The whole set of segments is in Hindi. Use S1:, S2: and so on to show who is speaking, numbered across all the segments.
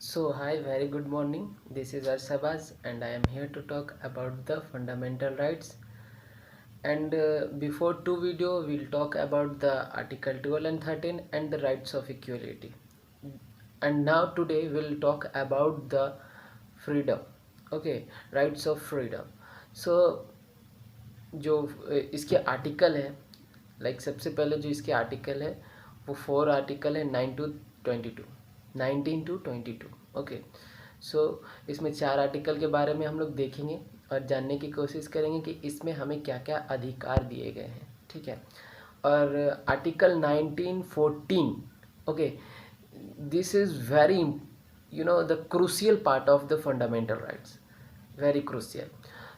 S1: So, hi, very good morning. This is Arsabaz, and I am here to talk about the fundamental rights. And before two video, we'll talk about the Article 12 and 13 and the rights of equality. And now today we'll talk about the freedom. Okay, rights of freedom. So, जो इसके आर्टिकल है, सबसे पहले जो इसके आर्टिकल है वो 4 आर्टिकल है, 19 to 22। ओके, सो इसमें 4 आर्टिकल के बारे में हम लोग देखेंगे और जानने की कोशिश करेंगे कि इसमें हमें क्या क्या अधिकार दिए गए हैं। ठीक है, और article 1914, okay, this is very the crucial part of the fundamental rights, very crucial.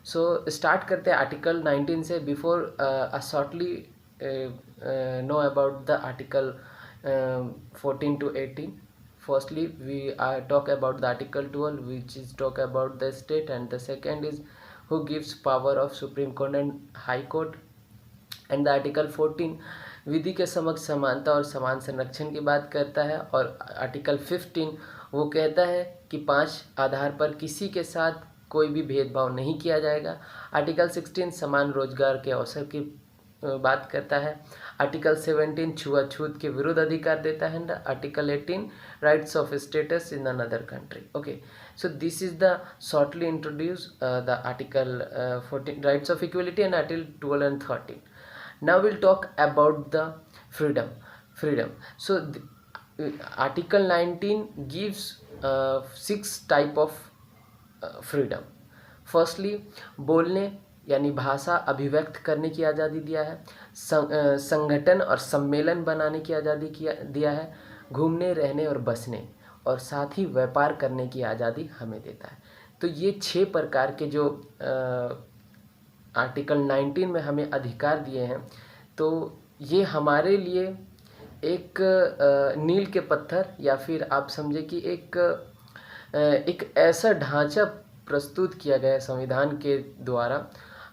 S1: So start करते हैं आर्टिकल 19 से। Before shortly know about the article 14 to 18. Firstly, we talk about the article 12, which is talk about the state, and the second is who gives power of Supreme Court and High Court, and the article 14 विधि के समक्ष समानता और समान संरक्षण की बात करता है, और आर्टिकल 15 वो कहता है कि 5 आधार पर किसी के साथ कोई भी भेदभाव नहीं किया जाएगा। आर्टिकल 16 समान रोजगार के अवसर की बात करता है। आर्टिकल 17 छुआछूत के विरुद्ध अधिकार देता है। Article 18 rights of status in another country. Okay, so this is the shortly introduce the article 14 rights of equality and article 12 and 13. Now we'll talk about the freedom. So article 19 gives 6 type of freedom. Firstly, बोलने यानी भाषा अभिव्यक्त करने की आज़ादी दिया है। संगठन और सम्मेलन बनाने की आज़ादी दिया है। घूमने, रहने और बसने और साथ ही व्यापार करने की आज़ादी हमें देता है। तो ये 6 प्रकार के जो आर्टिकल 19 में हमें अधिकार दिए हैं, तो ये हमारे लिए एक नील के पत्थर, या फिर आप समझे कि एक ऐसा ढांचा प्रस्तुत किया गया है संविधान के द्वारा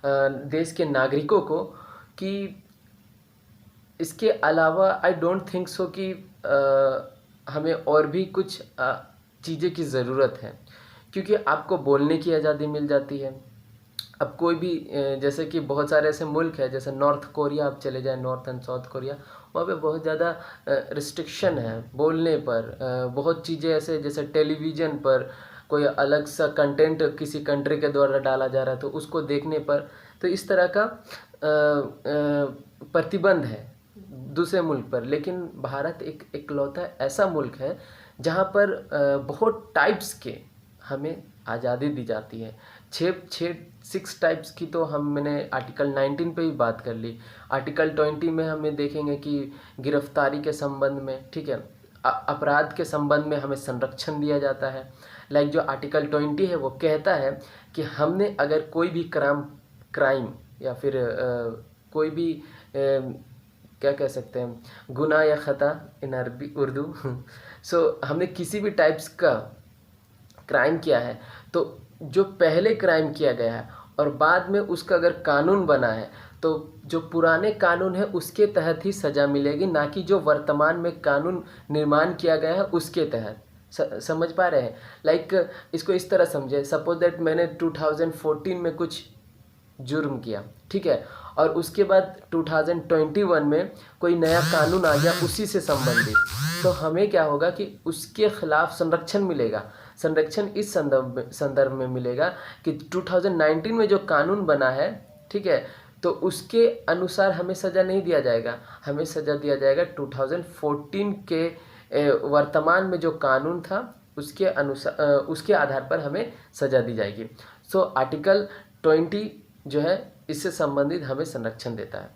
S1: देश के नागरिकों को, कि इसके अलावा आई डोंट थिंक सो कि हमें और भी कुछ चीज़ें की ज़रूरत है, क्योंकि आपको बोलने की आज़ादी मिल जाती है। अब कोई भी जैसे कि बहुत सारे ऐसे मुल्क है, जैसे नॉर्थ कोरिया, आप चले जाएं नॉर्थ एंड साउथ कोरिया, वहाँ पे बहुत ज़्यादा रिस्ट्रिक्शन है बोलने पर। बहुत चीज़ें ऐसे, जैसे टेलीविज़न पर कोई अलग सा कंटेंट किसी कंट्री के द्वारा डाला जा रहा है तो उसको देखने पर, तो इस तरह का प्रतिबंध है दूसरे मुल्क पर। लेकिन भारत एक इकलौता ऐसा मुल्क है जहाँ पर बहुत टाइप्स के हमें आज़ादी दी जाती है। 6 टाइप्स की तो मैंने आर्टिकल 19 पे ही बात कर ली। आर्टिकल 20 में हमें देखेंगे कि गिरफ्तारी के संबंध में, ठीक है, अपराध के संबंध में हमें संरक्षण दिया जाता है। जो आर्टिकल 20 है वो कहता है कि हमने अगर कोई भी क्राइम या फिर कोई भी क्या कह सकते हैं, गुनाह या ख़ता इन अरबी उर्दू सो हमने किसी भी टाइप्स का क्राइम किया है, तो जो पहले क्राइम किया गया है और बाद में उसका अगर कानून बना है, तो जो पुराने कानून है उसके तहत ही सज़ा मिलेगी, ना कि जो वर्तमान में कानून निर्माण किया गया है उसके तहत। समझ पा रहे हैं? इसको इस तरह समझे, सपोज दैट मैंने 2014 में कुछ जुर्म किया, ठीक है, और उसके बाद 2021 में कोई नया कानून आ गया उसी से संबंधित, तो हमें क्या होगा कि उसके खिलाफ संरक्षण मिलेगा। संरक्षण इस संदर्भ में मिलेगा कि 2019 में जो कानून बना है, ठीक है, तो उसके अनुसार हमें सज़ा नहीं दिया जाएगा, हमें सज़ा दिया जाएगा 2014 के वर्तमान में जो कानून था उसके अनुसार, उसके आधार पर हमें सज़ा दी जाएगी। सो आर्टिकल 20 जो है इससे संबंधित हमें संरक्षण देता है।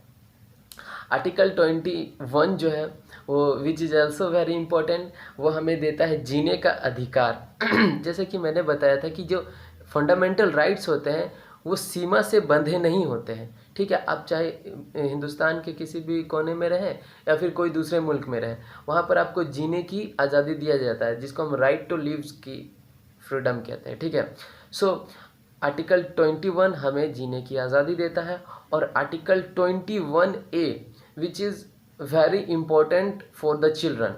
S1: आर्टिकल 21 जो है वो which is also very important, वो हमें देता है जीने का अधिकार। जैसे कि मैंने बताया था कि जो फंडामेंटल राइट्स होते हैं वो सीमा से बंधे नहीं होते हैं, ठीक है। आप चाहे हिंदुस्तान के किसी भी कोने में रहें या फिर कोई दूसरे मुल्क में रहें, वहाँ पर आपको जीने की आज़ादी दिया जाता है, जिसको हम राइट टू लिव्स की फ्रीडम कहते हैं, ठीक है। सो आर्टिकल 21 हमें जीने की आज़ादी देता है, और article 21A which is very important for the children,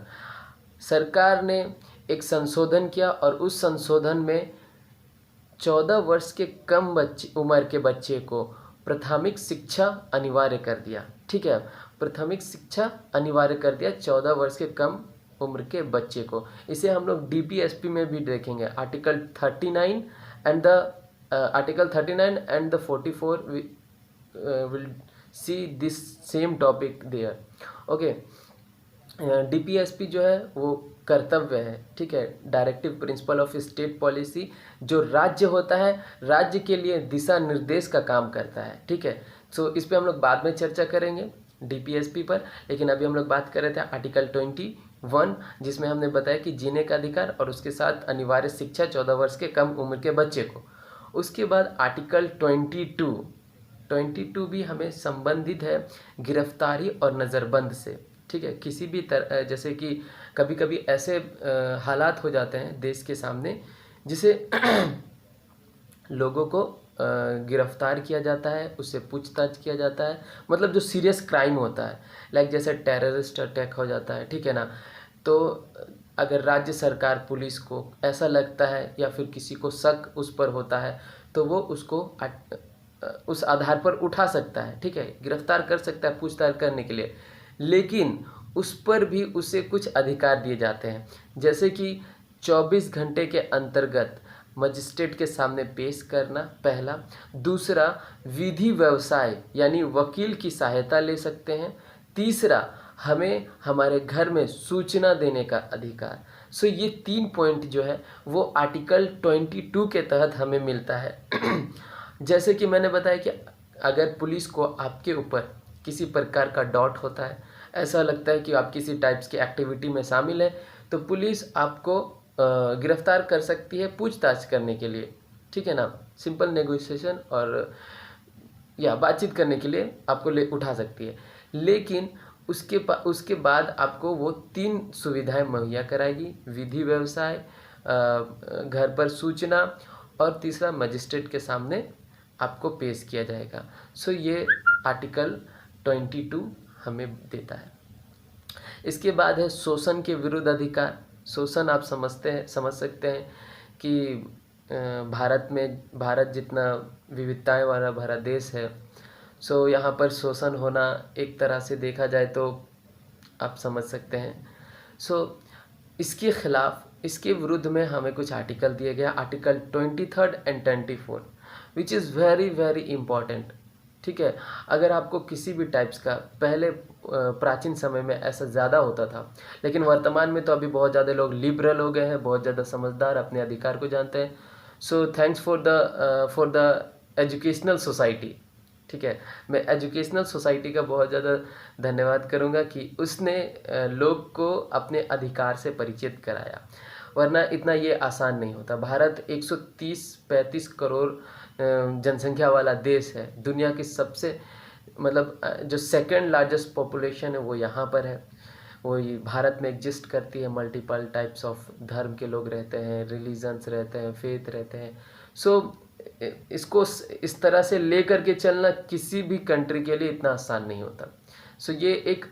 S1: सरकार ने एक संशोधन किया और उस संशोधन में 14 वर्ष के कम उम्र के बच्चे को प्राथमिक शिक्षा अनिवार्य कर दिया। ठीक है, प्राथमिक शिक्षा अनिवार्य कर दिया 14 वर्ष के कम उम्र के बच्चे को। इसे हम लोग डीपीएसपी में भी देखेंगे। Article 39 and the 44 will see this same topic there. Okay, DPSP जो है वो कर्तव्य है, ठीक है, directive principle of state policy, जो राज्य होता है, राज्य के लिए दिशा निर्देश का काम करता है। ठीक है, सो इस पे हम लोग बाद में चर्चा करेंगे डीपीएसपी पर, लेकिन अभी हम लोग बात कर रहे थे आर्टिकल 21, जिसमें हमने बताया कि जीने का अधिकार और उसके साथ अनिवार्य शिक्षा 14 वर्ष के कम उम्र के बच्चे को। उसके बाद आर्टिकल 22 भी हमें संबंधित है गिरफ्तारी और नज़रबंद से। ठीक है, किसी भी तरह, जैसे कि कभी कभी ऐसे हालात हो जाते हैं देश के सामने जिसे लोगों को गिरफ्तार किया जाता है, उससे पूछताछ किया जाता है, मतलब जो सीरियस क्राइम होता है, लाइक जैसे टेररिस्ट अटैक हो जाता है, ठीक है ना। तो अगर राज्य सरकार पुलिस को ऐसा लगता है या फिर किसी को शक उस पर होता है तो वो उसको उस आधार पर उठा सकता है, ठीक है, गिरफ्तार कर सकता है पूछताछ करने के लिए, लेकिन उस पर भी उसे कुछ अधिकार दिए जाते हैं, जैसे कि 24 घंटे के अंतर्गत मजिस्ट्रेट के सामने पेश करना, पहला। दूसरा, विधि व्यवसाय यानी वकील की सहायता ले सकते हैं। तीसरा, हमें हमारे घर में सूचना देने का अधिकार। सो ये 3 पॉइंट जो है वो आर्टिकल 22 के तहत हमें मिलता है। जैसे कि मैंने बताया कि अगर पुलिस को आपके ऊपर किसी प्रकार का डाउट होता है, ऐसा लगता है कि आप किसी टाइप्स की एक्टिविटी में शामिल है, तो पुलिस आपको गिरफ्तार कर सकती है पूछताछ करने के लिए, ठीक है ना। सिंपल नेगोशिएशन और या बातचीत करने के लिए आपको ले उठा सकती है, लेकिन उसके बाद आपको वो 3 सुविधाएं मुहैया कराएगी, विधि व्यवसाय, घर पर सूचना, और तीसरा मजिस्ट्रेट के सामने आपको पेश किया जाएगा। सो ये आर्टिकल 22 हमें देता है। इसके बाद है शोषण के विरुद्ध अधिकार। शोषण आप समझ सकते हैं कि भारत जितना विविधताएं वाला भरा देश है, सो यहाँ पर शोषण होना एक तरह से देखा जाए तो आप समझ सकते हैं। सो इसके खिलाफ, इसके विरुद्ध में हमें कुछ आर्टिकल दिए गया, article 23 and 24, which is very very important. ठीक है, अगर आपको किसी भी टाइप्स का, पहले प्राचीन समय में ऐसा ज़्यादा होता था, लेकिन वर्तमान में तो अभी बहुत ज़्यादा लोग लिबरल हो गए हैं, बहुत ज़्यादा समझदार, अपने अधिकार को जानते हैं। So thanks for the educational society. ठीक है, मैं एजुकेशनल सोसाइटी का बहुत ज़्यादा धन्यवाद करूँगा कि उसने लोग को अपने अधिकार से परिचित कराया, वरना इतना ये आसान नहीं होता। भारत 130-35 करोड़ जनसंख्या वाला देश है, दुनिया की सबसे मतलब जो सेकंड लार्जेस्ट पॉपुलेशन है वो यहाँ पर है, वो भारत में एग्जिस्ट करती है। मल्टीपल टाइप्स ऑफ धर्म के लोग रहते हैं, रिलीजन्स रहते हैं, फेथ रहते हैं। सो इसको इस तरह से ले करके चलना किसी भी कंट्री के लिए इतना आसान नहीं होता। सो ये एक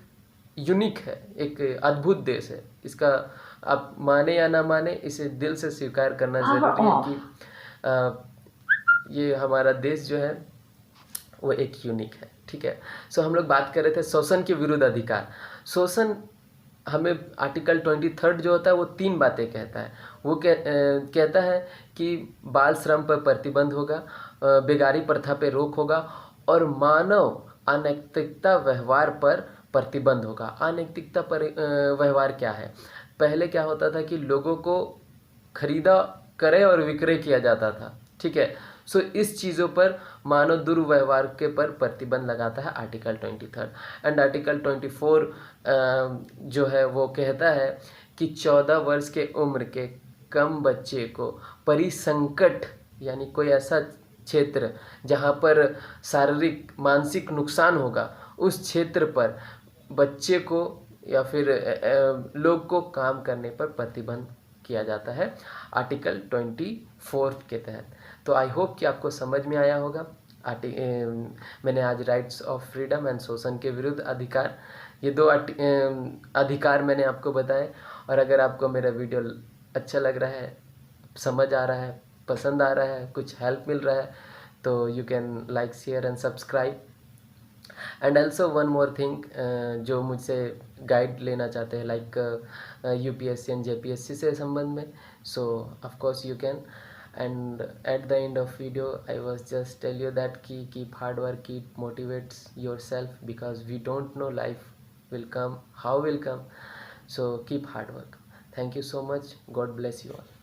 S1: यूनिक है, एक अद्भुत देश है। इसका आप माने या ना माने, इसे दिल से स्वीकार करना ज़रूरी है कि ये हमारा देश जो है वो एक यूनिक है। ठीक है, सो हम लोग बात कर रहे थे शोषण के विरुद्ध अधिकार। शोषण हमें आर्टिकल 23 जो होता है वो 3 बातें कहता है। वो कहता है कि बाल श्रम पर प्रतिबंध होगा, बेगारी प्रथा पे रोक होगा, और मानव अनैतिकता व्यवहार पर प्रतिबंध होगा। अनैतिकता पर व्यवहार क्या है? पहले क्या होता था कि लोगों को खरीदा क्रय और विक्रय किया जाता था। ठीक है, सो इस चीज़ों पर मानव दुर्व्यवहार के पर प्रतिबंध लगाता है आर्टिकल 23। एंड आर्टिकल 24 जो है वो कहता है कि 14 वर्ष के उम्र के कम बच्चे को परिसंकट, यानी कोई ऐसा क्षेत्र जहाँ पर शारीरिक मानसिक नुकसान होगा, उस क्षेत्र पर बच्चे को या फिर लोग को काम करने पर प्रतिबंध किया जाता है आर्टिकल 24 के तहत। तो आई होप कि आपको समझ में आया होगा। मैंने आज राइट्स ऑफ फ्रीडम एंड शोषण के विरुद्ध अधिकार, ये 2 अधिकार मैंने आपको बताए। और अगर आपको मेरा वीडियो अच्छा लग रहा है, समझ आ रहा है, पसंद आ रहा है, कुछ हेल्प मिल रहा है, तो you can like, share and subscribe. And also one more thing, जो मुझसे गाइड लेना चाहते हैं लाइक यूपीएससी एंड जेपीएससी से संबंध में, so of course you can. And at the end of video I was just tell you that की keep hard work, keep motivates yourself, because we don't know life will come, how will come, so keep hard work. Thank you so much. God bless you all.